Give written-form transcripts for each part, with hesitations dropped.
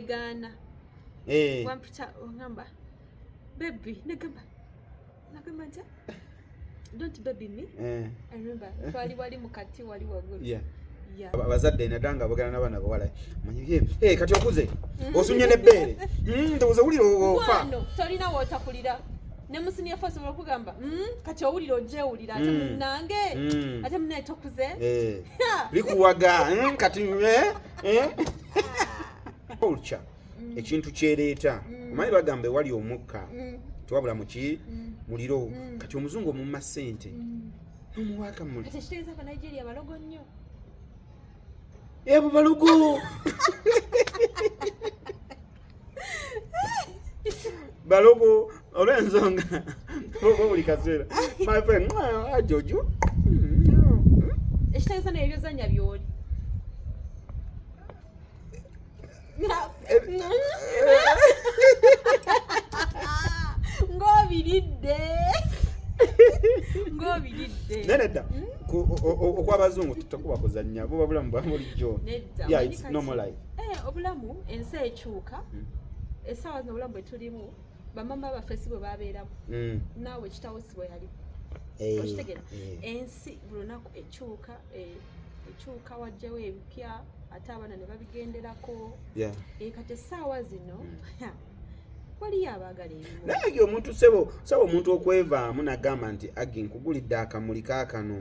Gana. Wampita ngamba. Baby, nagamba nja. Don't baby me. I remember. Twali wali mukati wali wagulu. Yeah. Abazadde nadanga bagana n'abaana bawala. Manyi kati okuze. Osunye n'ebbeere. Ndoza wulira ofa. No, tolina wotakulira. Ne musini yafaso bakugamba. Kati owulira ojewulira ate munange. Ate munne tokuze. Likuwaga. Kati culture. Ekintu kyereeta. Omanyi bagambe wali omukka. Twabula muki muliro. Kati omuzungu omumma ssente. Omuwaka muli. Kati kitegeeza aba Nigeria balogo nnyo. Ebo balogo. Balogo olw'ensonga buli kaseera. My friend, Jojo. Ekitegeeza naye ebyozanya byoli. Ngobiridde. Nedda. Okw'abazungu tutakuba kuzannya bo babulamu bwa bulijjo. Yeah, it's normal life. Obulamu ensi ekyuka. Essaawa zino obulamu bwe tulimu bamama baffe bwe babeeramu. Naawe kitawo si bwe yali. Okitegera. Ensi buli lunaku ekyuka wajjawo ebipya ate abaana ne babigenderako. Kati essaawa zino waliyo abaagala ebimu. Naye omuntu sebo omuntu okwevaamu n'agamba nti agi nkugulidde akamuli kaakano.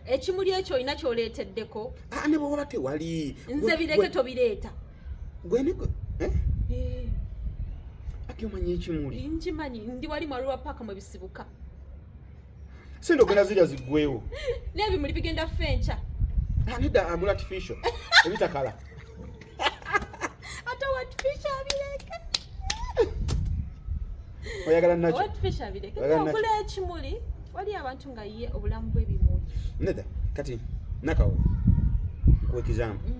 Ekimuli ekyo olina kyoleeteddeko. Ne bw'oba tewali. Nze bireke tobireeta. Agi omanyi ekimuli? Nkimanyi ndi wali Marua Park mwe bisibuka. Sente ogenda zirya ziggwewo. N'ebimuli bigenda ffenca. Nedda agula artificial. Ebitakala. Ate artificial abireke. Oyagala nakyo? Artificial abireke. Ogula ekimuli wali abantu nga ye obulamu bw'ebimuli. Nedda kati nakawo. Kwa example.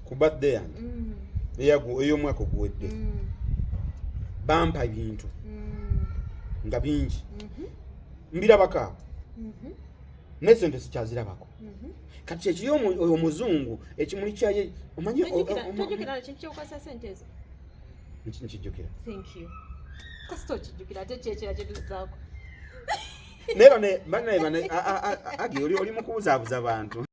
Ku birthday yange. Ey'omwaka oguwedde. Bampa ebintu. Nga bingi. Mbirabako. Nesente sikyazirabako. Kati ekiri omuzungu ekimuli kyaye omanyi tojjukira kintu kyokwasa sente ezo. Nkijjukira. Thank you. Kasito kijjukira ate kyekira kye tuzaako. Naye bane agi oli mu kubuzaabuza bantu.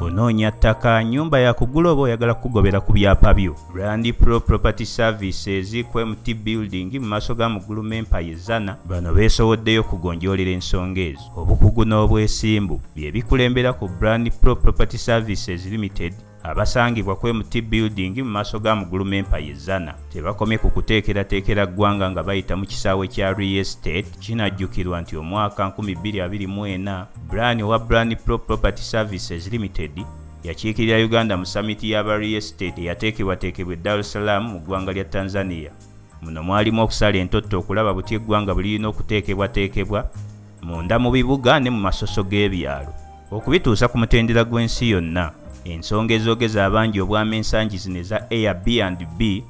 Onoonya ttaka, nnyumba ya kugula oba oyagala kugobera ku byapa byo. Brand Pro Property Services ku MT Building mu maaso ga Muguluma Empire Zana bano beesowoddeyo kugonjoolera ensonga ezo. Obukugu n'obwesimbu bye bikulembera ku Brand Pro Property Services Limited abasangibwa ku MT Building mu maaso ga Muguluma Empire Zana. Tebakomye ku kuteekerateekera ggwanga nga bayita mu kisaawe kya Real Estate. Kinajjukirwa nti omwaka 2024 Brand Pro Property Services Limited yakiikirira Uganda mu summit y'aba Real Estate eyateekebwateekebwa Dar es Salaam mu ggwanga lya Tanzania. Muno mwalimu okusala entotto okulaba buti eggwanga bulirina okuteekebwateekebwa munda mu bibuga ne mu masoso g'ebyalo okubituusa ku mutendera gw'ensi yonna. Ensonga ezoogeza abangi obwama ensangi zino eza Airbnb,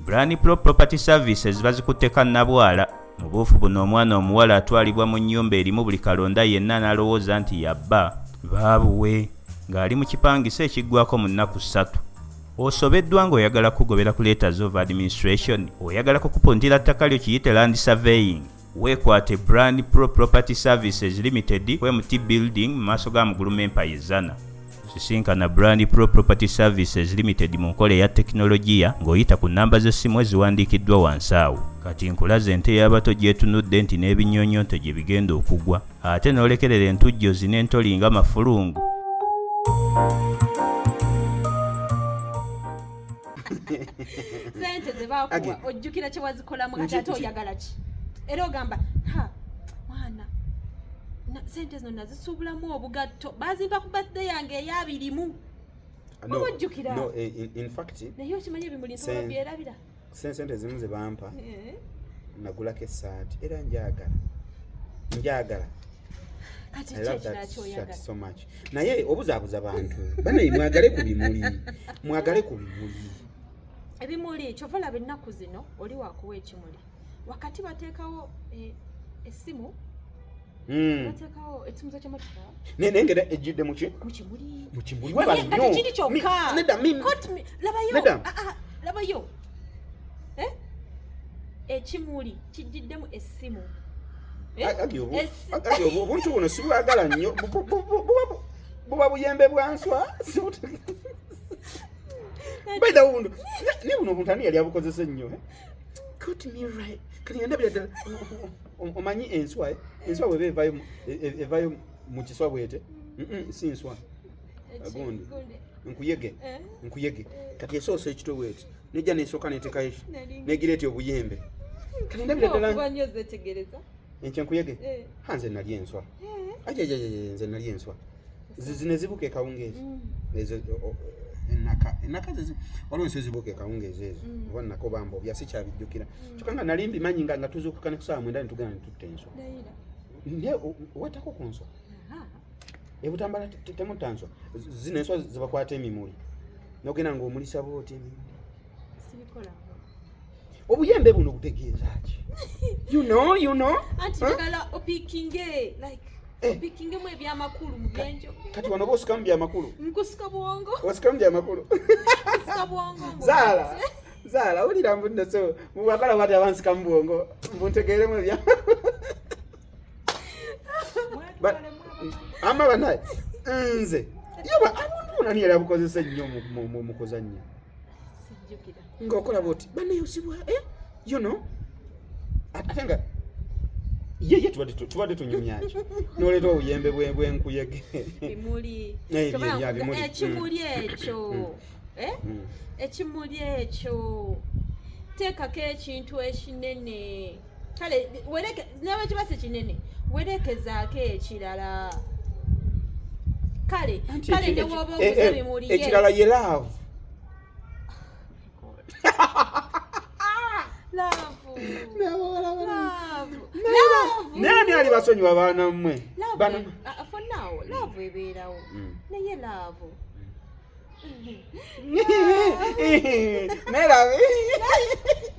Brand Pro Property Services bazikutte kannabwala. Mu buufu buno omwana omuwala atwalibwa mu nnyumba erimu buli kalonda yenna n'alowooza nti yabba baabuwe ng'ali mu kipangisa ekiggwako mu nnaku 3. Osobeddwa ng'oyagala kugobera ku letters of administration, oyagala kukupuntira ttaka lyo kiyite land surveying, weekwate Brand Pro Property Services Limited ku MT Building mu maaso ga Muguluma Empire Zana. Sisinkana Brand Pro Property Services Limited mu nkola eya tekinologiya ng'oyita ku nnamba z'essimu eziwandiikiddwa wansi awo. Kati nkulaze ente y'abato gyetunudde nti n'ebinnyonnyonto gye bigenda okugwa ate n'olekerera entujjozi n'entoli nga mafulungu. Sente ze baakuwa ojjukira kye wazikolamu ate oyagala ki? Era ogamba mwana sente zino nazisuubulamu obugatto bazimba ku birthday yange ey'abirimu. Ojjukira? No, in fact naye okimanyi ebimuli nsobola byerabira. Sente ezimu ze bampa nagulako essaati era njagala. Kati kyekinaakyoyagala so much. Naye obuzaabuza bantu banaye mwagale ku bimuli. Ebimuli kyova laba ennaku zino oli waakuwa ekimuli wakati bateekawo essimu bateekawo ekimuza ky'emmotoka nengera ejjidde mu kimuli webali nnyo kati kiri kyokka labayo ekimuli kijjiddemu essimu obuntu buno sibwagala nnyo buba buyembe bwa nswa baida buntu ne buno obuntu ani yali abukozesa ennyo kati yandabira ddala omanyi enswa weba evayo mu kiswa bwete si nswa agundi nkuyege kati esoosa ekito bwete nejja nesooka netekayo negireeta obuyembe kati ndabira ddala enkyenkuyege nze nali enswa nze nali enswa zine zibuka ekawungeezi enaka waliwo ensi ezibuka ekawungeezi ezo oba nako bamba obya sikyabijjukira kyokka nga nali mbimanyi nga tuzuukuka ne kusaawa mwenda netugenda netutta enswa wattako ku nswa ebutambala temutta nswa zino enswa zibakwata emimuli nogenda ngaomulisa bwoti emimuli obuyembe buno butegeeza ki you know anti njagala opikinge like opikingemu ebyamakulu mu byenjo kati wano bosikamu byamakulu nkusika bwongo osikamu byamakulu zaala wulira mbunne so mubagala bati abansikamu bwongo mbuntegeeremu ebyamakulu ama banaye nze yoba abantu nani yali abukozesa ennyo mu kuzannya ng'okola bwoti baneyusibwa you know ate nga ye tubadde tunyumyaki noleeta obuyembe bwenkuyege ekimuli ekyo teekako ekintu ekinene kale nawe kiba si kinene werekezaako ekirala kale newooba oguza ebimuli ekirala ye laavu nani ali basonyiwa baana mmwe laavu ebeerawo naye laavu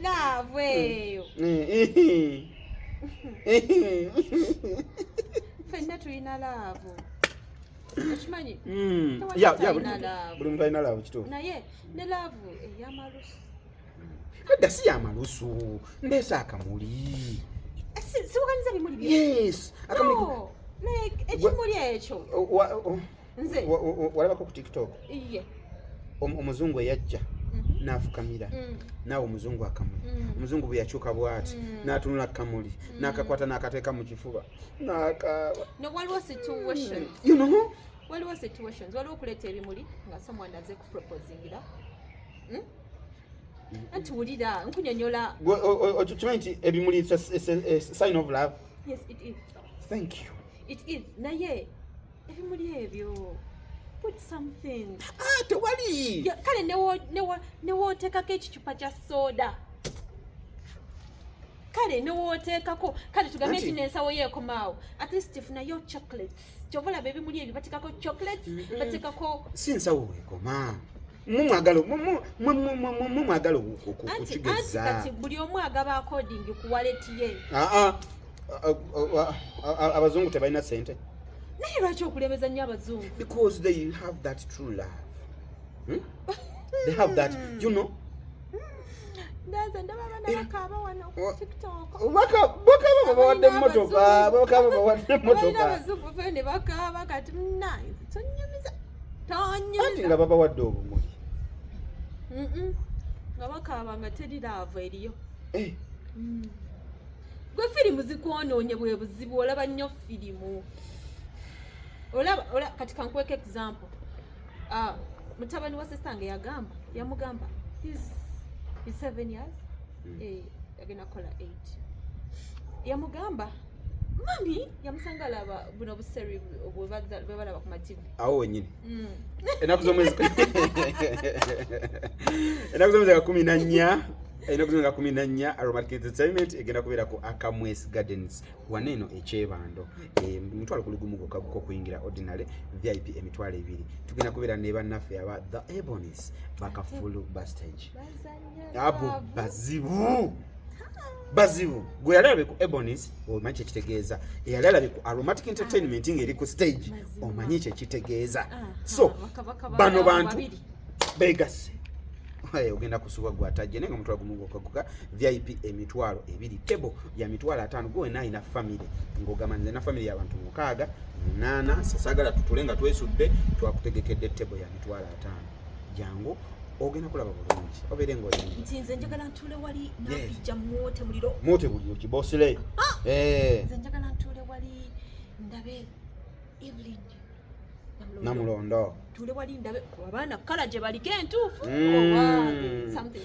laavu eyo ffenna tulina laavu ekimanyi buli muntu alina laavu kituufu naye ne laavu ey'amalusu edda si yamalusu ndeesa akamuli siwaganiza bimuli yes ekimuli ekyo nze walabako ku tiktok omuzungu eyajja n'afukamira naawe omuzungu akamuli omuzungu bwe yakyuka bw'ati n'atunula akamuli n'akakwata n'akateeka mu kifuba n'akaaba waliwo situations waliwo okuleeta ebimuli nga someone aze kuproposingira anti wulira nkunyonyola okimanyi nti ebimuli sign of love. Yes, it is. Thank you. It is. Naye ebimuli ebyo put something. Tewali. Kale newooteekako ekicupa kya soda. Kale newooteekako kale tugambe nti n'ensawo yeekomaawo at least ifunayo chocolates. Kyova olaba ebimuli ebyo bateekako chocolates bateekako si nsawo weekoma mumwagala okukigeza kati buli omu agaba according ku wallet ye. Abazungu tebalina sente. Naye lwaki okulebeza nnyo abazungu? Because they have that true love. They have that, you know. Ndaza ndaba abana bakaaba wano ku TikTok. Bakaaba bawadde emmotoka. Abazungu fene bakaaba kati nice. Tonyumiza. Ati nga babawadde obumuli. Nga bakaaba nga teri laavu eriyo. Gwe firimu zikwonoonye bwe buzibu olaba nnyo firimu. Olaba kati kankweka example. Mutabani wa sistange yamugamba he's 7 years. Agenda kola 8. Yamugamba mami yamusanga laba buno buseri bwe balaba ku TV. Awo wenyini. Enaku z'omwezi 14 Aromatic Entertainment egenda kubeera ku Akamwes Gardens waneeno ekyebando mutwalo kuli gumu gokko kuyingira ordinary VIP emitwalo 2 tugenda kubeera ne bannaffe aba The Ebonies bakafulu backstage abo bazibu bazibu gwe yalabe ku Ebony's omanyi kye kitegeeza eyalabe ku Aromatic Entertainment ngeri ku stage omanyi kye kitegeeza so bano bantu begase ogenda kusuba gwatajje nenga mutwala gumugokaguka VIP emitwalo 2 table ya mitwalo 5 gwe nayi na family ngogamanze na family y'abantu 6 8 sasagala tutulenga twesudde twakutegekedde table ya mitwalo 5 jangu ogenda kulaba bulungi obere ngoyi ntinze njagala ntule wali napija mwote muliro mote buli kibosile nze njagala ntule wali ndabe Evelyn namulondo tule wali ndabe abaana kala je baliko entuufu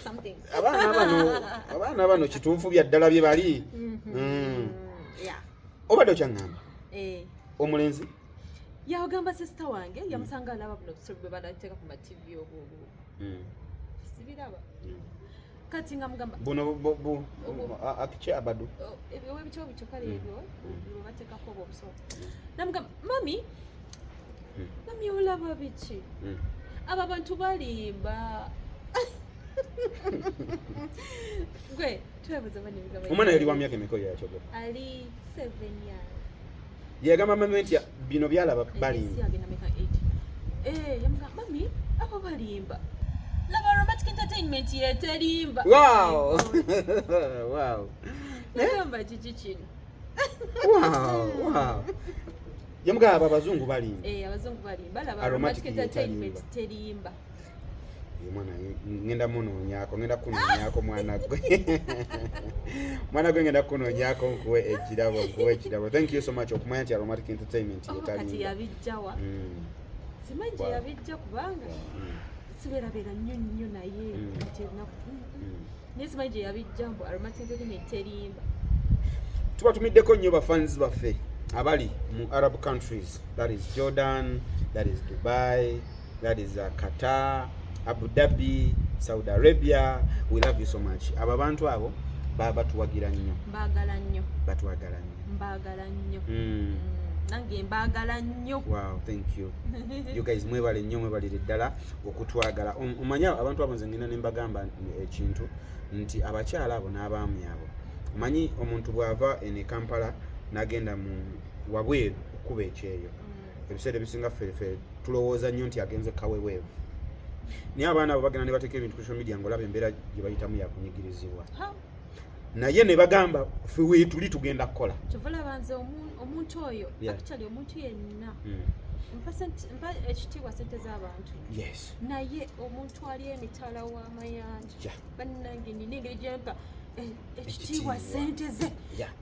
something abaana bano kituufu bya ddala bye bali obadde okyangamba omulenzi yagamba sister wange yamusanga alaba buno busobe bwe banateeka ku TV obubu sibiraba kati ngamugamba buno akiche abadu ebiwe bicho bicho kale ebyo bateekako obusobe namugamba mami olaba biki aba bantu balimba gwe tuyabuza bane bigaba omwana yali wa myaka emeka yakyo gwe ali 7 years yagamba mami nti bino byalaba balimba yamugamba mami aba balimba laba Aromatic Entertainment yeterimba wow nagamba kiki kino wow yamugamba abazungu balimba abazungu balimba laba Aromatic Entertainment terimba mwana ngenda munonyako ngenda kunonyako mwana gwe ngenda kunonyako kuwe ekirabo thank you so much okumanya nti Aromatic Entertainment yetalimba kati yabijjawa simanyi yabijja kubanga sibeera nnyo naye nesimanyi yabijja mbu Aromatic Entertainment terimba tubatumiddeko nnyo bafans baffe abali mu Arab countries, that is Jordan, that is Dubai, that is Qatar, Abu Dhabi, Saudi Arabia. We love you so much. Aba bantu abo batuwagira nnyo. Mbagala nnyo. Batuwagala nnyo. Mbagala nnyo. Nange mbagala nnyo. Wow, thank you. You guys mwebale nnyo mwebalire ddala okutwagala. Omanya abantu abo nze ngina ne mbagamba ekintu nti abakyala abo n'abaami abo. Omanyi omuntu bw'ava ene Kampala nagenda mu wabweru okuba ekyeyo ebiseera ebisinga ffe tulowooza nnyo nti agenze kaweweevu naye abaana abo bagenda ne bateeka ebintu ku social media ng'olaba embeera gye bayitamu yakunyigirizibwa naye ne bagamba ffe weetuli tugenda kukola kyovala banze omuntu oyo actually omuntu yenna mpa ekitiibwa sente z'abantu naye omuntu ali emitala w'amayanja bannange nina engeri gyempa ekitiibwa sente ze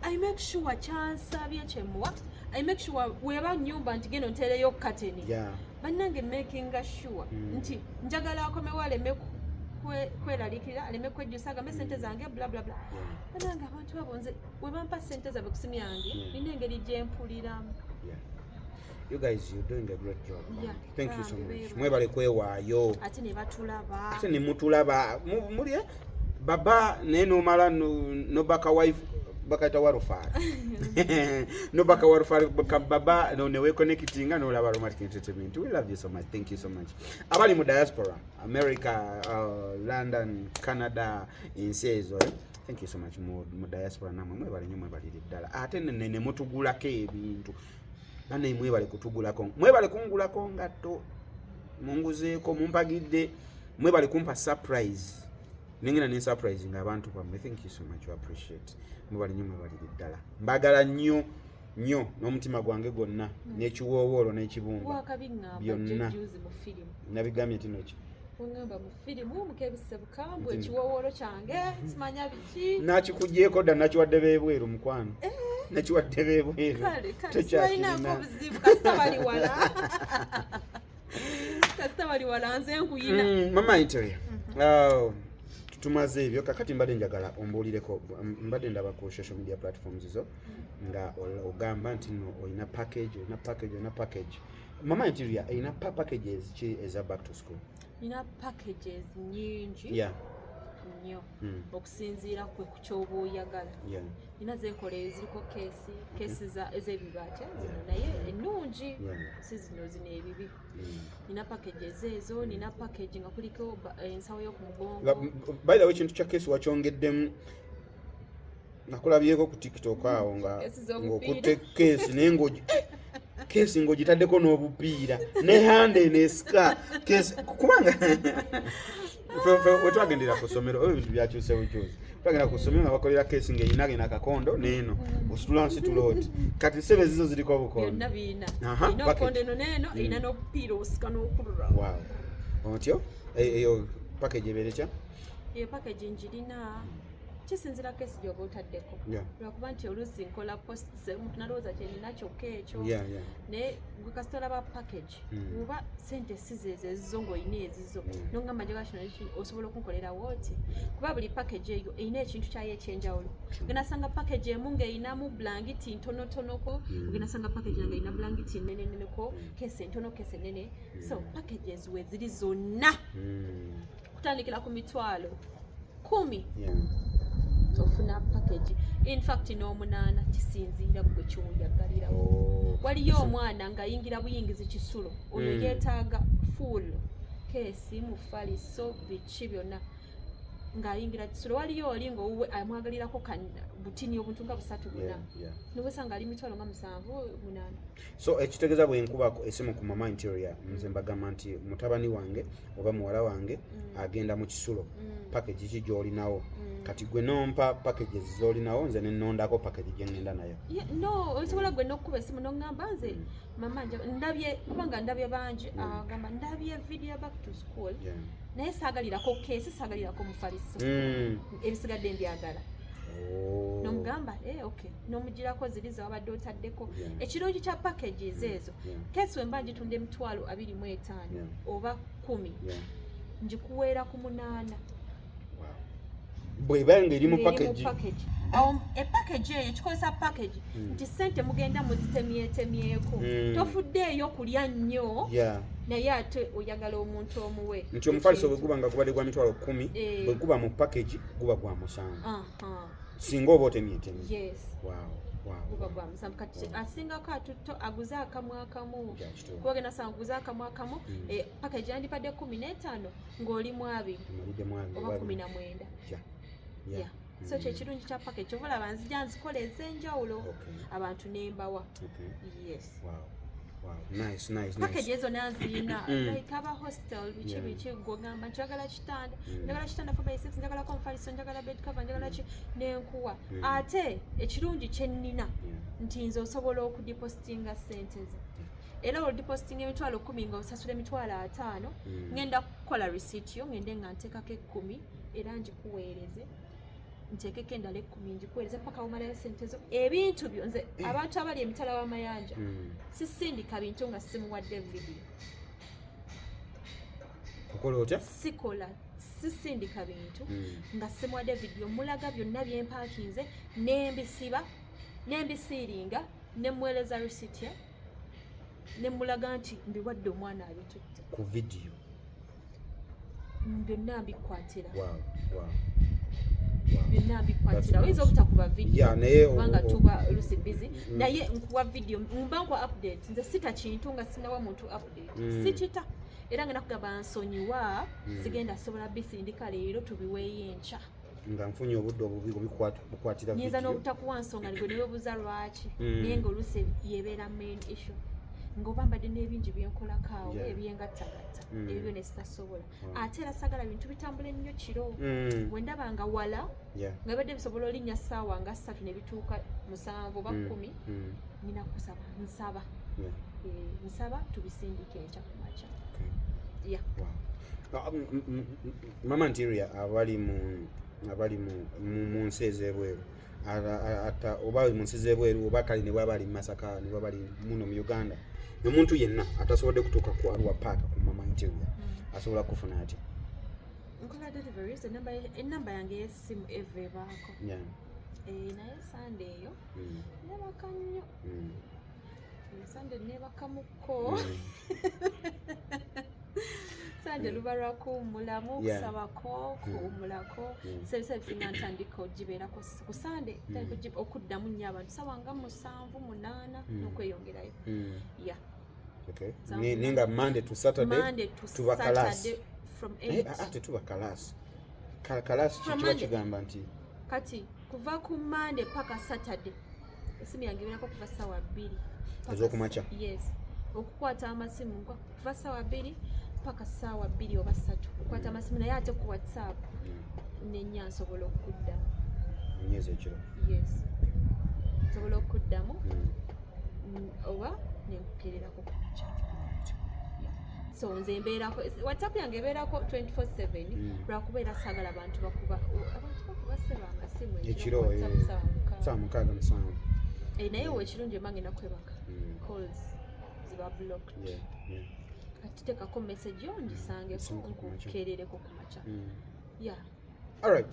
I make sure kyansabye kyemuwa I make sure weba nnyumba nti geno ntereyo kateni bannange making sure nti njagala akomewo aleme kweralikira aleme kwejjusa agambe sente zange bla bla bla bannange abantu abo nze webampa sente zabe ku simu yange nina engeri gyempuliramu. You guys, you're doing a great job. Thank you so much. Mwebale kwewaayo. Ate ne batulaba. Ate ne mutulaba. Muli baba neno mala no baka wife baka tawarufara. No baka warufara baka baba no newe connectinga no laba Aromatic Entertainment. We love you so much. Thank you so much. Abali mu diaspora, America, London, Canada, insezo. Thank you so much mu diaspora namwe mwebale nyumwe bali ddala. Ate ne mutugulako ebintu. Bana mwebale kutugulako. Mwebale kungulako ngatto. Munguzeeko mumpagidde. Mwebale kumpa surprise. Nengena ne surprise nga abantu bamwe. Thank you so much. I appreciate. Mwebale nyumwe bali ddala. Mbagala nnyo n'omutima gwange gonna n'ekiwoowoolo n'ekibumba. Wakabingamba juzi mu film. Nabigamye tinoki. Ngamba mu film omukebise bukambwe ekiwoowoolo kyange simanya biki. Nakikugyeko dda nakiwadde beebweru mukwano. Nakiwadde beebweru. Tekyalina obuzibu kasita bali wala. Kasita bali wala nze nkuyina. Mama Interior. Tumaze ebyo kakati mbadde njagala ombuulireko mbadde ndaba ku social media platforms zo nga ogamba nti no oyina package. Mama Interior oyina packages ki eza back to school? Nina packages nyingi. Nnyo okusinziira ku kyoba oyagala. Nina zenkola eziriko keesi ez'ebibaate naye ennungi si zino ebibi. Nina packages ezo, nina package nga kuliko ensawo y'oku mugongo. By the way, kintu kya keesi wakyongeddemu nakulabyeko ku TikTok awo ng'okutte keesi naye keesi ng'ogitaddeko n'obupiira ne hande ne ska keesi kubanga wetwagendera ku ssomero ebyo bintu byakyuse bukyuzi twagenda ku ssomero nga bakolera keesi ng'eyinagena akakondo neeno ositula nsitulo oti kati sebe zizo ziriko obukondo otyo eyo package ebeerekya eyo package njirina kisinzira kesi gyoba otaddeko lwakuba nti oluusi nkola posts omuntu nalowooza kyenina kyokka ekyo naye gwe kasitola ba package oba sente sizeezo ezizo ng'olina ezizo nongamba njaga kino osobola okunkolera wooti kuba buli package eyo erina ekintu kyayo ekyenjawulo ogenda sanga package emu ng'erinamu blangiti ntonotonoko ogenda sanga package nga erina blangiti neneneneko kesi entono kesi enene so packages we ziri zonna kutandikira ku mitwalo 10 ofuna package in fact n'omunaana kisinziira bwe kyoyagalirawo waliyo omwana ng'ayingira buyingizi kisulo oyo yeetaaga full keesi mufaliso biki byonna ng'ayingira kisulo waliyo oli ng'owuwe amwagalirako butini obuntu nga 3-4 nobwesanga ali mitwalo nga 7-8 so ekitegeeza bwe nkubako esimu ku Mama Interior nze mbagamba nti mutabani wange oba muwala wange agenda mu kisulo package ki gy'olinawo kati gwe nompa packages z'olinawo nze nennondako package gye ngenda nayo no osobola gwe n'okkuba esimu n'oŋŋamba nze mama ndabye kubanga ndabye bangi agamba ndabye video back to school naye saagalirako keesi saagalirako mufaliso ebisigadde mbyagala nomugamba okay nomugirako ziri zawabadde otaddeko ekirungi kya packages ezo keesi wemba ngitunda emitwalo 25 oba 10 njikuweera ku 8 bwebanga eri mu package epackage eyo kikozesa package nti sente mugenda muzitemyetemyeko tofuddeeyo kulya nnyo naye ate oyagala omuntu omuwe nti omufaliso bwe guba nga gubadde gwa mitwalo 10 bwe guba mu package guba gwa 7 singa oba otemyetemye guba gwa 7 kati asingako atutto aguze akamu kwogenda sanga guze akamu package yandipadde 15 ng'oli mu 2 oba 19 so kyekirungi kya package obola banzija nzikola ez'enjawulo abantu nembawa package ezo nazirina like aba hostel biki gwogamba njagala kitanda njagala kitanda 4x6 njagala komfaliso njagala bed cover njagala ki nenkuwa ate ekirungi kyennina nti nze osobola okudipositinga sente ze era odipositinga emitwalo 10 nga osasula emitwalo 5 ngenda kukola receipt yo ngende nga nteekako 10 era njikuweereze nteekeko endala 10 njikuweereze paka womalayo sente zo ebintu byo nze abantu abali emitala w'amayanja sisindika bintu nga simuwadde video okola otya sikola sisindika bintu nga simuwadde video mulaga byonna byempakinze nembisiba nembisiiringa nemuweereza receipt ye nemulaga nti mbiwadde omwana abitutte ku video byonna mbikwatira byonna mbikwatira oyinza obutakuba video kubanga tuba lusi busy naye nkuwa video mba nkwa update nze sita kintu nga sinawa muntu update sikita era ngenda kugamba nsonyiwa sigenda sobola bisindika leero tubiweeyo enkya nga nfunye obudde obubi bukwatira nyinza n'obutakuwa nsonga nigwe newebuuza lwaki naye ng'olusi yebeera main issue ng'oba mbadde n'ebingi byenkolako awo ebyengattagatta ebyo ne sitasobola ate era sagala bintu bitambula ennyo kiro bwe ndaba nga wala nga bibadde bisobola olinnya ssaawa nga 3 ne bituuka 7 oba 10 nina kusaba nsaba tubisindike enkya ku makya Mama Interior abali mu nsi ez'ebweru oba mu nsi ez'ebweru oba kale ne bwaba ali mu Masaka ne bwaba ali muno mu Uganda omuntu yenna atasobodde kutuuka ku Arua Park ku Mama Interior asobola kufuna atya nkola deliveries enamba yange y'essimu eveebaako naye sande eyo nebaka nnyo sande nebakamuko sande luba lwakuwummulamu okusabako kuwummulako sebisebisi nga ntandika ogibeerako ku sande okuddamu nnyo abantu sawa nga 7-8 n'okweyongerayo ninga Monday to Saturday tuba kalasi from 8 ate tuba kalasi kiba kigamba nti kati kuva ku Monday paka Saturday esimu yange ebeerako kuva ssaawa 2 ez'okumakya. Yes, okukwata amasimu kuva ssaawa 2 paka ssaawa 2 oba 3 okukwata amasimu, naye ate ku WhatsApp nenya nsobola okuddamu. Nnyezi ekiro. Yes, nsobola okuddamu oba nenkukererako ku makya. So nze mbeerako WhatsApp yange ebeerako 24/7 lwakubeera saagala abantu bakuba seba amasimu ekiro ssaawa 6 naye wekirungi emange nakwebaka calls ziba blocked. Kati tekako message yo ndisangeko nkukerereko ku makya. Alright,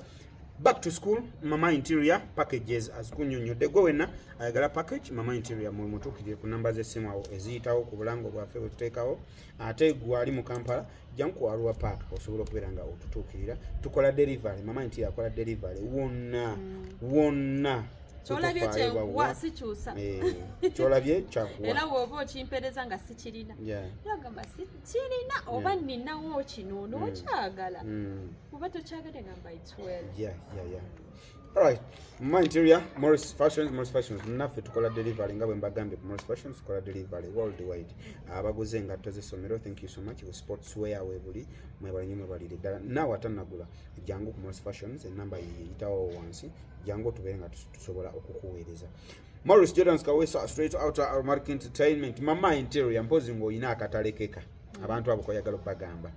back to school. Mama Interior packages azikunyonyodde gwe wenna ayagala package Mama Interior mutukirire ku namba z'essimu awo eziyitawo ku bulango bwaffe bwe tuteekawo. Ate gwali mu Kampala jangu waruwa park osobola okubeera nga otutuukirira. Tukola delivery. Mama Interior akola delivery wonna kyolabye kyewa sikyusa kyolabye kyakuwa era bw'oba okimpereza nga sikirina yagamba sikirina oba ninawo kino n'okyagala oba tokyagala ngamba it's well. Alright, Mama Interior, Morris Fashions naffe tukola delivery nga bwe mbagambye ku Morris Fashions tukola delivery worldwide. Abaguze engatto z'essomero, thank you so much. Sportswear weebuli mwebalire ddala. Naawe atannagula jangu ku Morris Fashions, ennamba yeyitawo wansi jangu tubeere nga tusobola okukuweereza. Morris Jordan's Kawesa straight out of Mark Entertainment. Mama Interior mpozi ng'olina akatalekeka abantu abo koyagala okubagamba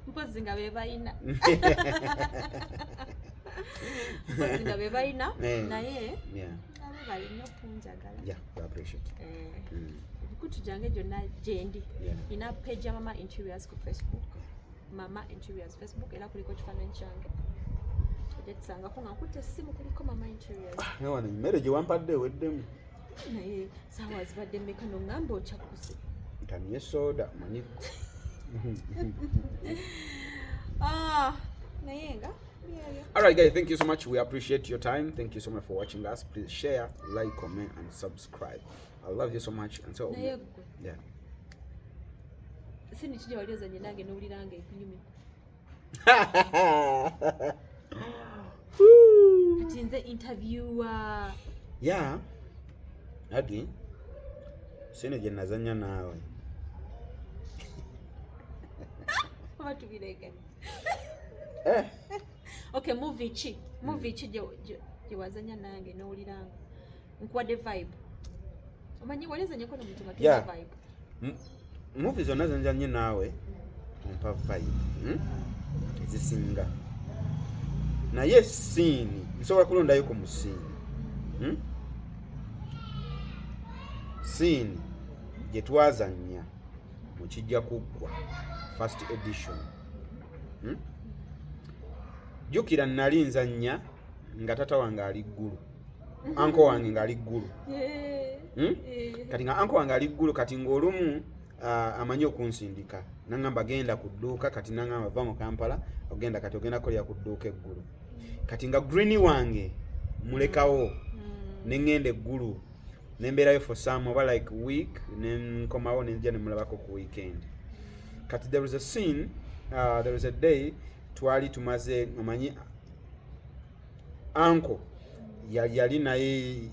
mpozi nga bebalina nga bebalina naye abo balina okunjagala. I appreciate ebikutu gyange gyonna gyendi ina page ya Mama Interiors ku Facebook, Mama Interiors Facebook, era kuliko kifaananyi kyange tusangako nga nkutte essimu kuliko Mama Interiors. Nawana emmere gye wampadde eweddemu naye saawa zibadde mmeka n'oŋŋamba okyakuse ntaniye soda manyi naye nga Alright guys, thank you so much. We appreciate your time. Thank you so much for watching us. Please share, like, comment and subscribe. I love you so much. And so sini kijja wali ozanye nange n'owuliranga ebinyumi kati nze interviewer adi sini gye nazanya naawe oba tubireke okay, movie ki gye wazanya nange n'owuliranga nkuwadde vibe omanyi wali ozanyeko n'omuntu nga tulina vibe movie zonna zenjanye naawe ompa vibe ezisinga naye siini nsobola kulondayo mu siini siini gye twazanya mu kijja kuggwa first edition jjukira nali nzanya nga tata wange ali ggulu anko wange ng'ali ggulu kati nga anko wange ali ggulu kati ng'olumu amanyi okunsindika nangamba genda ku dduuka kati nangamba va mu Kampala ogenda kolera ku dduuka eggulu kati nga green wange mulekawo nengenda eggulu nembeerayo for some oba like week nenkomawo nenjja nemulabako ku weekend. Kati there was a scene, there was a day twali tumaze amanyi anko yali naye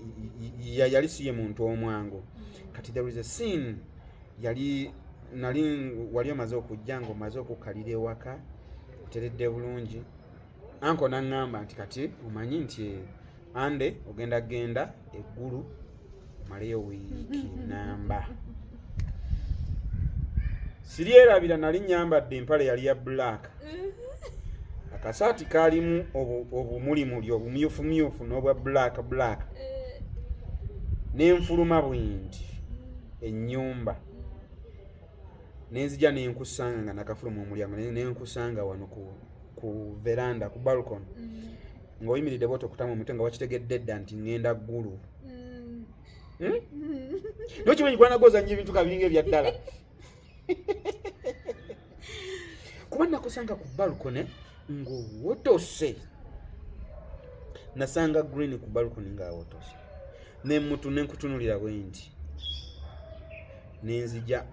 yali siye muntu omwango. Kati there was a scene yali wali omaze okujja nga omaze okukalira ewaka oteredde bulungi anko n'aŋŋamba nti kati omanyi nti ande ogenda genda eggulu omaleyo wiiki namba siryerabira nali nyambadde empale yali ya black akasaati kaalimu obumulimuli obumyufumyufu n'obwa black nenfuluma bwinti ennyumba nenzija nenkusanga nga nakafuluma omulyango nenkusanga wano ku veranda ku balcony ng'oyimiridde bwoti okutamu omutwe nga wakitegedde dda nti ŋŋenda ggulu nokimanyi kwanagozanya ebintu kabiringa ebyaddala kuba nakusanga ku balcony ng'owotose nasanga green ku balcony ng'awotose nenkutunulira bwe nti nenzija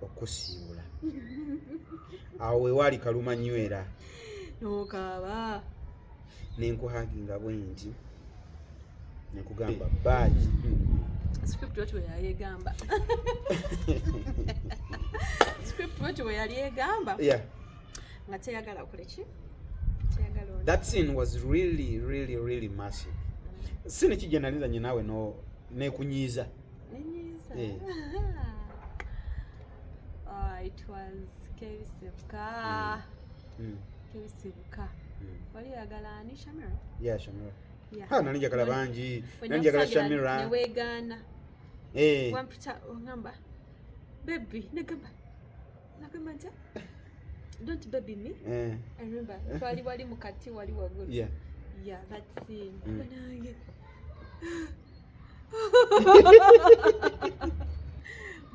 okusiibula awo wewaali kaluma nywera nokaaba nenkuhaginga bwenti nekugamba bye. Script what we are gamba. Script what we are gamba. Yeah. Ngateyagala kulechi. That scene was really massive. Scene kijenaliza nyenawe no nekunyiza. It was Kevisebuka. Kevisebuka. Wali yagala ani Shamira? Yeah, Shamira. Yeah. Ha nani jakala banji. Nani jakala Shamira. Newegana. Wampita ngamba. Baby, nagamba nja. Don't baby me. I remember. Twali wali mukati wali wagulu. Yeah. Yeah, that scene.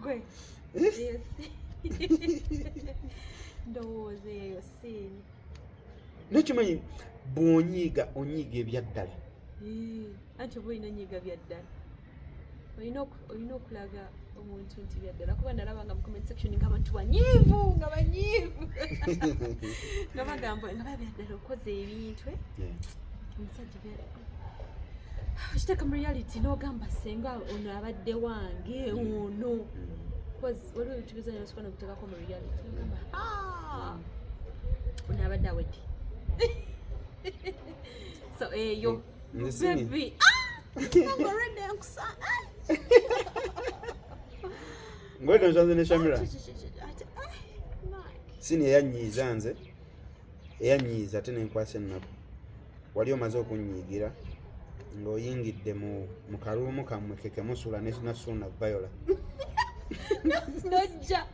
Gwe. Yes. Ndowooza eyo scene. Nokimanyi bw'onyiiga onyiiga ebyaddala. Anti oba olina nyiiga byaddala. Olina okulaga omuntu nti byaddala kuba ndalaba nga mu comment section ng'abantu banyiivu. Nga bagamba nga byaddala okoze ebintu. Omusajja byaddala. Kiteeka mu reality n'ogamba senga ono abadde wange ono. Waliwo ebintu bizanyo osikona okuteekako mu reality. N'ogamba ono abadde awedde. So eyo baby ngorende yankusa ngwede nsanze ne Shamira sini eyanyiiza nze eyanyiiza ate nenkwasa ennaku wali omaze okunyiigira ng'oyingidde mu kaluumu kammwe kekemusula nasuna Viola nojja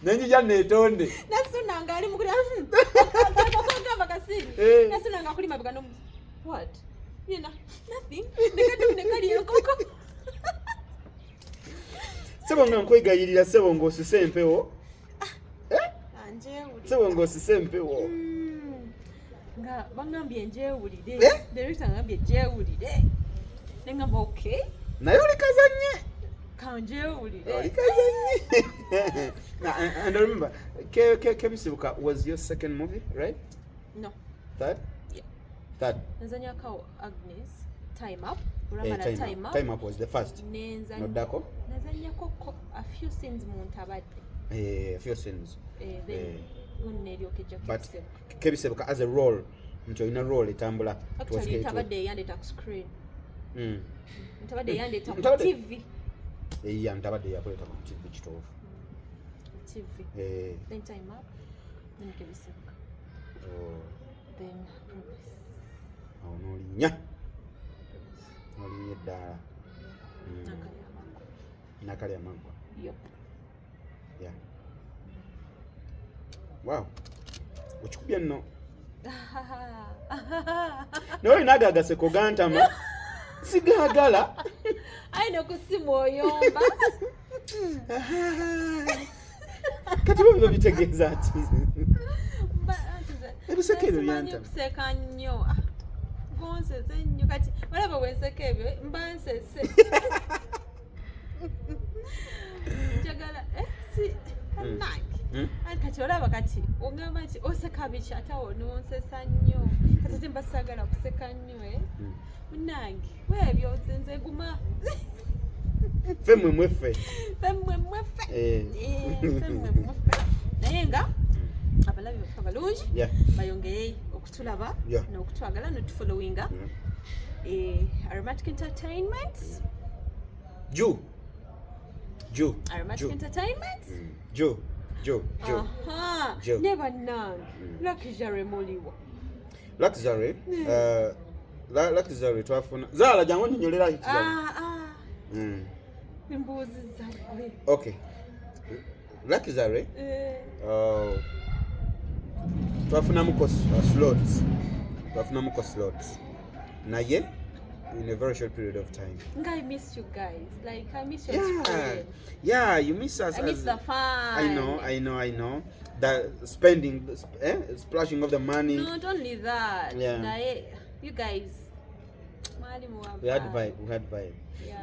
nenjija neetonde nasuna nga ali mukuli okugamba kasini nasuna nga kuli mabega no what nothing nekali enkoko sebo nga nkwegayirira sebo ng'osise empewo sebo ng'osise empewo nga bangambye njewulire director ngambye njewulire nengamba okay naye olikazanye kanjewulire olikazanye. And I remember Kevisebuka was your second movie, right? No. Third? Yeah. Third. Nazanya kao Agnes Time Up. Uramana Time Up. Time Up was the first. Nenzanya. Nodako? Nazanya ko a few scenes mu Ntabadde. A few scenes. But Kevisebuka as a role, nti olina role etambula. Actually Ntabadde yandeta ku screen. Ntabadde yandeta ku TV. Ntabadde yakoleta ku TV kitovu. TV. Then Time Up. Then Kevisebuka. Then Nolinya eddala. Nakalya Magwa. Yep. Yeah. Wow. Okikubye nno. Nawe olina agagaseko gantama. Sigagala. Ayina okusimu oyomba. Kati bo bitegeeza ati. Ebiseke ebyo byantama. Kuseka nnyo. Gonsese nnyo kati walaba wenseka ebyo mba nsese. Njagala si nange. Kati olaba kati ogamba nti oseka biki ate ononsesa nnyo. Kati mba sagala kuseka nnyo munange webyo nze guma. Femwe mweffe. Naye nga abalabi bafa balungi bayongere okutulaba n'okutwagala n'otufollowinga Aromatic Entertainment. Aromatic Entertainment. Joe. Ne bannange Luxury muliwo. Luxury twafuna. Zaala jangu nnyolera Mbuuziza gwe. Okay. Luxury. Twafunamuko slots. Naye in a very short period of time. I miss you guys. Like I miss your screen. Yeah, you miss us. I miss the fun. I know. The spending, splashing of the money. Not only that. Yeah. You guys. We had vibe.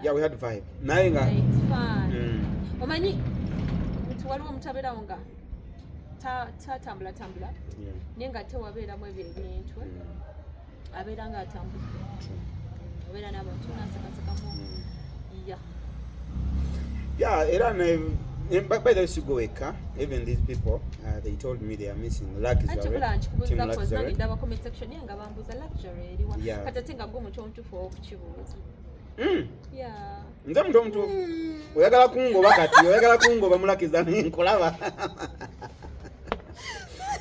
Yeah, we had vibe. Nainga. It's fun. Omanyi waliwo mutabera nga tambula. Nenga te wabeeramu ebintu. abeera nga atambudde abeera n'abantu n'asekasekamu era by the way sigoweka even these people they told me they are missing luxury team luxury ndaba comment section yanga bambuza luxury eriwa kati ate nga gwo omuntu omutuufu okukibuuza nze muntu omutuufu oyagala kungoba kati oyagala kungoba mulakiza nkolaba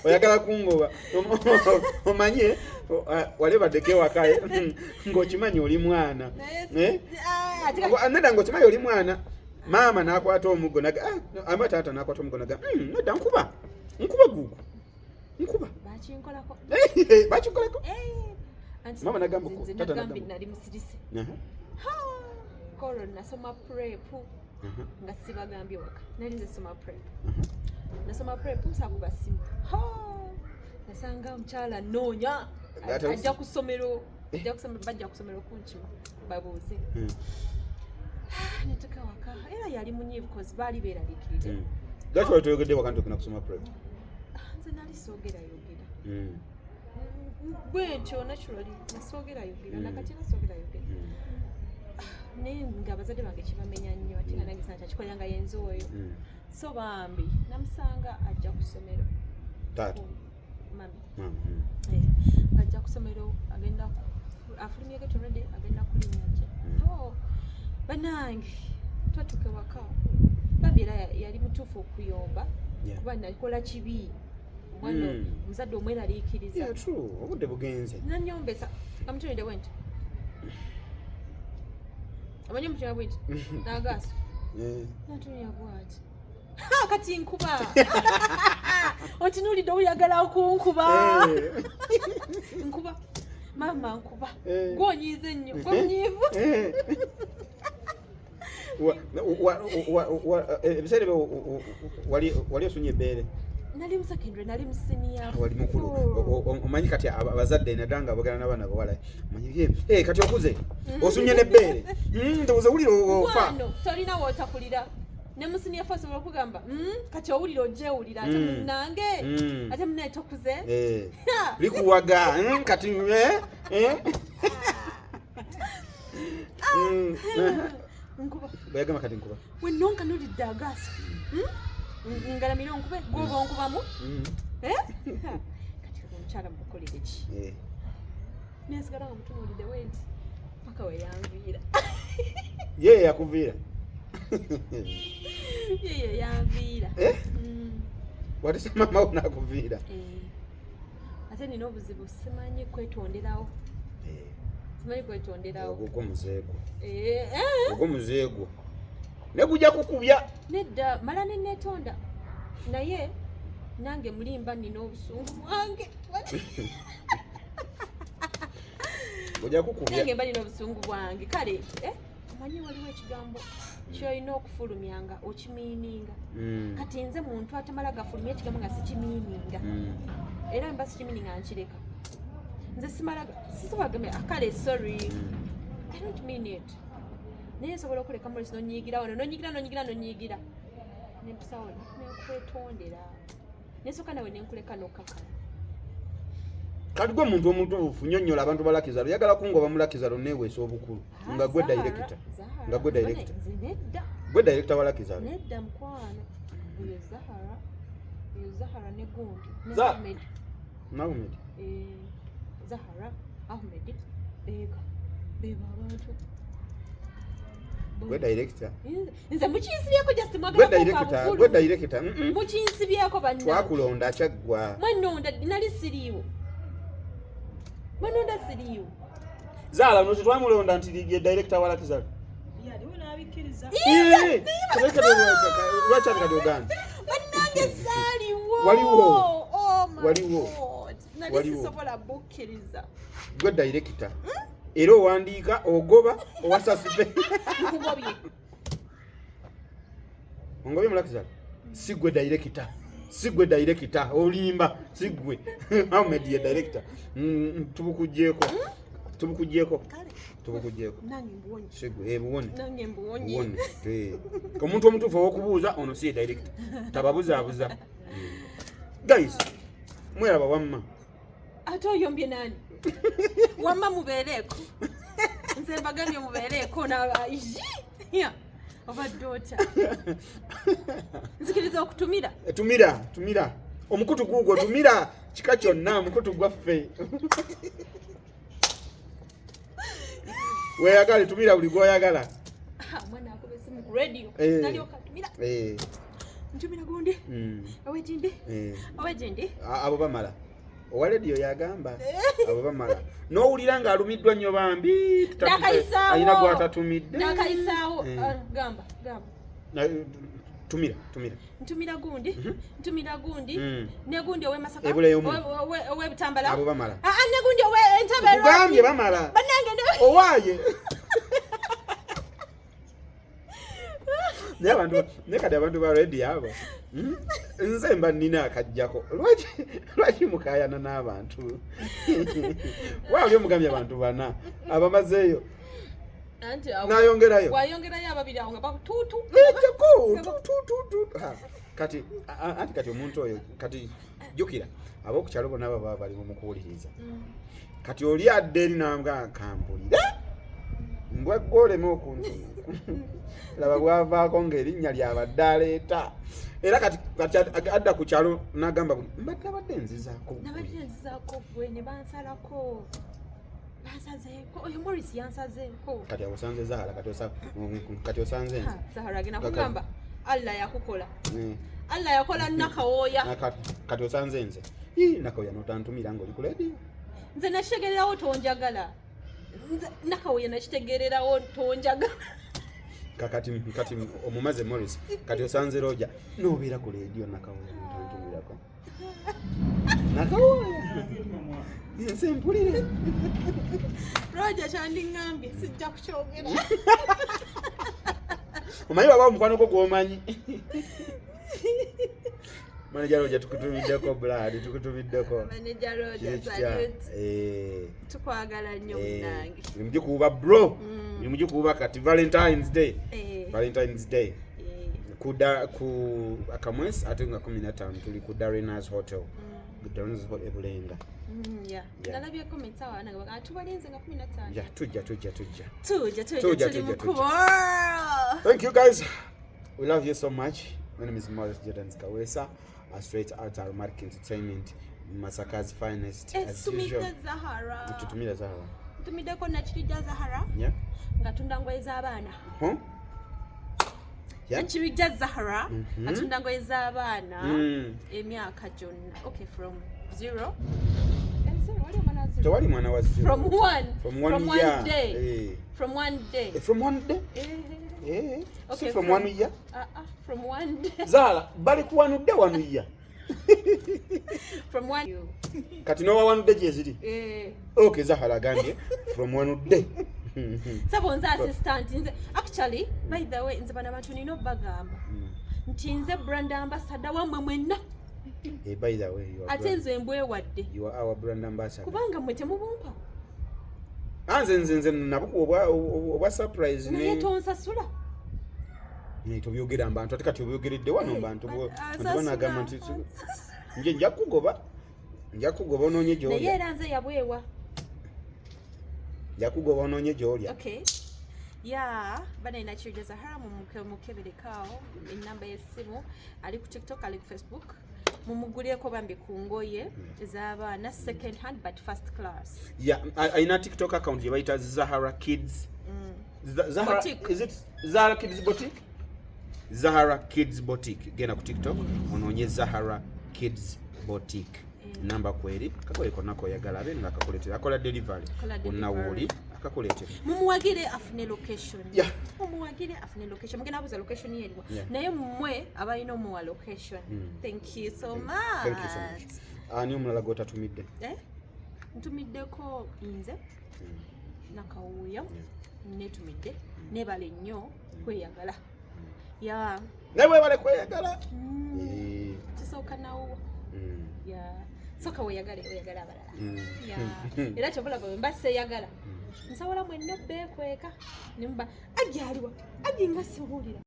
oyagala kungoba omanye wale badeke wakaye ng'okimanyi oli mwana nedda ng'okimanyi oli mwana maama n'akwata omuggo naga amba taata n'akwata omuggo naga nedda nkuba gugu nkuba bakinkolako maama nagamba taata nagamba nali musirise kolo nasoma prep nga sibagambye waka nali nze soma prep nasoma prep sakuba simu nasanga omukyala noonya ajja ku ssomero bajja ku ssomero kunkima babuuze neteka waka era yali munyiivu kozi baali beeraliikirire lwaki wali toyogedde waka nti ogenda kusoma prep nze nali soogerayogera bwentyo naturally nasoogerayogera nakati nasoogerayogera naye ng'abazadde bange kibamenya nnyo ate nga nange sana kyakikoleranga yenzi oyo so bambi namusanga ajja ku ssomero mami ajja ku ssomero agenda afulumye getorede agenda kulinnya kye banange twatuke waka bambi era yali mutuufu okuyomba kuba nalikola kibi omwana omuzadde omweraliikiriza obudde bugenze nanyombesa amutonedde bwenti amanyi omukyala bwenti n'agaaso natunya bwati kati nkuba ontunuulidde oyagala okunkuba nkuba maama nkuba gwonyiize nnyo gwomunyiivu ebiseera ebyo wali osunye ebbeere nali musakendwe nali musiniya wali mukulu omanyi kati abazadde naddala nga abagala n'abaana bawala omanyi kati okuze osunye n'ebbeere ndowooza owulira ofa tolina wootakulira ne musiniya fe osobola okugamba kati owulira ojjewulira ate munnange ate munnaye tokuze likuwaga kati nkuba bweyagamba kati nkuba wenonkanulidde agaasa ngalamire onkube gwoba onkubamu kati omukyala mukolere ki nensigala nga mutunuulidde wenti paka weyanviira yeye yakuviira yeye yanviira watisa mama wo nakuviira ate nina obuzibu simanyi kwetonderawo ogwo muzeego negujja kukubya nedda mala nenetonda naye nange mulimba nina obusungu bwange ojja kukubya nange mba nina obusungu bwange kale omanyi waliwo ekigambo kyolina okufulumyanga okimiininga kati nze muntu atamala gafulumya ekigambo nga sikimiininga era mba sikimiininga nkireka nze sisobagame kale sorry I don't mean it naye nsobola okuleka mulisi nonyigira wano nonyigira nempisawo nekwetondera nesooka nawe nenkuleka nokakala kati gwe omuntu omutuufu nyonnyola abantu balakizalo yagala kungoba mulakizalo neweesa obukulu nga gwe director gwe director walakizalo nedda mukwano oyo Zahara ne gundi Ahmed Zahara Ahmed beba abantu gwe director nze mukinsibyeko just gwe director mukinsibyeko banna twakulonda kyaggwa mwanonda nali siriiwo Zala no twamulonda nti ye director walakizalo yaliwo n'abikkiriza lwaki abikati oganda bannange saaliwo waliwo sisobola bukkiriza gwe director era owandiika ogoba owasasipe ongobye mulakizalo sigwe director olimba sigwe Ahmed ye director tubukugyeko sigwe buwone omuntu omutuufu owokubuuza ono si ye director tababuzaabuza guys mweraba wamma ate oyombye nani Wamma mubeereko. Nze mbagambye mubeereko n'abaiji. Ya. Obaddota. Nzikiriza okutumira. Tumira. Omukutu guugwo tumira kika kyonna omukutu gwaffe. Weeyagala tumira buli gw'oyagala. Mwana akube simu ku radio. Nali okatumira. Ntumira gundi. Owejindi. Abo bamala. Owa radio yagamba. Abo bamala. N'owulira ng'alumiddwa nnyo bambi. Ayina gw'atatumidde. Nakayisaawo. Gamba. Tumira. Ntumira gundi. Ne gundi owe Masaka. Owe Butambala. Abo bamala. Ne gundi owe Entebbe. Kugambye bamala. Banange ne. Owaaye. Nekati abantu ba radio abo. Nze mba nina akajjako. Lwaki mukayana n'abantu? Waali omugambye abantu bana abamazeeyo. Anti nayongerayo. Wayongerayo ababiri awo nga bakututu. Kati omuntu oyo kati jukira ab'okukyalo bonna baba bali mu kuwuliriza. Kati oli adde eri nambwa kampulira. Mbwa golema okuntu. Laba bwavaako ng'erinnya lyabadde aleeta. Era kati adda ku kyalo n'agamba buli mbadde nzizaako. Nabadde nzizaako gwe ne bansalako. Bansazeeko. Oyo Morris yansazeeko. Kati awosanze Zahara kati osanze nze. Zahara agenda kugamba Allah yakukola. Allah yakola nakawooya. Kati osanze nze. Nakawooya n'otantumira ng'oli ku radio. Nze nakitegererawo tonjagala. Nakawooya nakitegererawo tonjagala. Kati omumaze Morris kati osanze Roja n'obeera ku radio nakawooya n'otantumirako. Nakawooya. Nze mpulire. Roja kyandingambye sijja kukyogera. Omanyi baba omukwano gwo gw'omanyi. Manager Roja tukutumiddeko Brad tukutumiddeko. Manager Roja salute. Tukwagala nnyo munange. Nimujikuba bro. Nimujikuba kati Valentine's Day. Kuda ku akamwesi atenga 15 tuli ku Darena's Hotel. Darena's Hotel Ebulenga. Yeah. Nalabye comments awa nga atubalenze nga 15. Yeah, tujja. Thank you guys. We love you so much. My name is Morris Jordan Kawesa, a straight out Mark Entertainment, Masaka's finest as usual. Zahara. Tutumira Zahara. Tumideko na chirija Zahara. Yeah. Ngatunda ngoye z'abaana. Yeah. Chirija Zahara. Ngatunda ngoye z'abaana. Emyaka jonna. Okay, from 0. Tewali mwana wa 0. From one day. From one day? Okay, from 1 year? From 1 day. Zala, bali kuwanudde 1 year. From 1 year. Kati no wawanudde gyeziri? Okay, Zahara gambye from 1 day. Sabo nze assistant nze actually by the way nze bana bantu nino bagamba. Nti nze brand ambassador wamwe mwenna. By the way, you are Atenze mbwe wadde. You are our brand ambassador. Kubanga mwe temubumpa. Nze nabuku obwa surprise ne. Naye tonsasula. Tobyogera abantu ate kati obyogeredde wano bantu banagamba nti nje nja kugoba onoonye gy'olya. Naye era nze yabwewa. Nja kugoba onoonye gy'olya. Okay. Yeah, bana ina Chirija Zahara mumukeberekaawo enamba y'essimu ali ku TikTok ali ku Facebook. Mumuguleko bambi ku ngoye ez'abaana second hand but first class. Yeah, aina TikTok account ye bayita Zahara Kids. Zahara Boutique. Is it Zahara Kids Boutique? Zahara Kids Boutique. Genda ku TikTok onoonye Zahara Kids Boutique. Namba kweri kakoleko nako yagala abe nga akakoletera akola delivery onna woli akakoletera mumuwagire afune location. Yeah. Mumuwagire afune location mugenda buza location yeriwa. Naye mmwe abalina omuwa location. Thank you so much. Thank you so much. Ani omulala gotatumidde? Ntumiddeko nze nakawuya netumidde nebale nnyo kweyagala. Yeah. Newe bale kweyagala. Kisooka nawo. Yeah. Soka weyagala abalala. Yeah. Era kyobulaba bwe mbase yagala. Nsawala mwenna bekweka nimba ajaliwa ajinga sibuulira.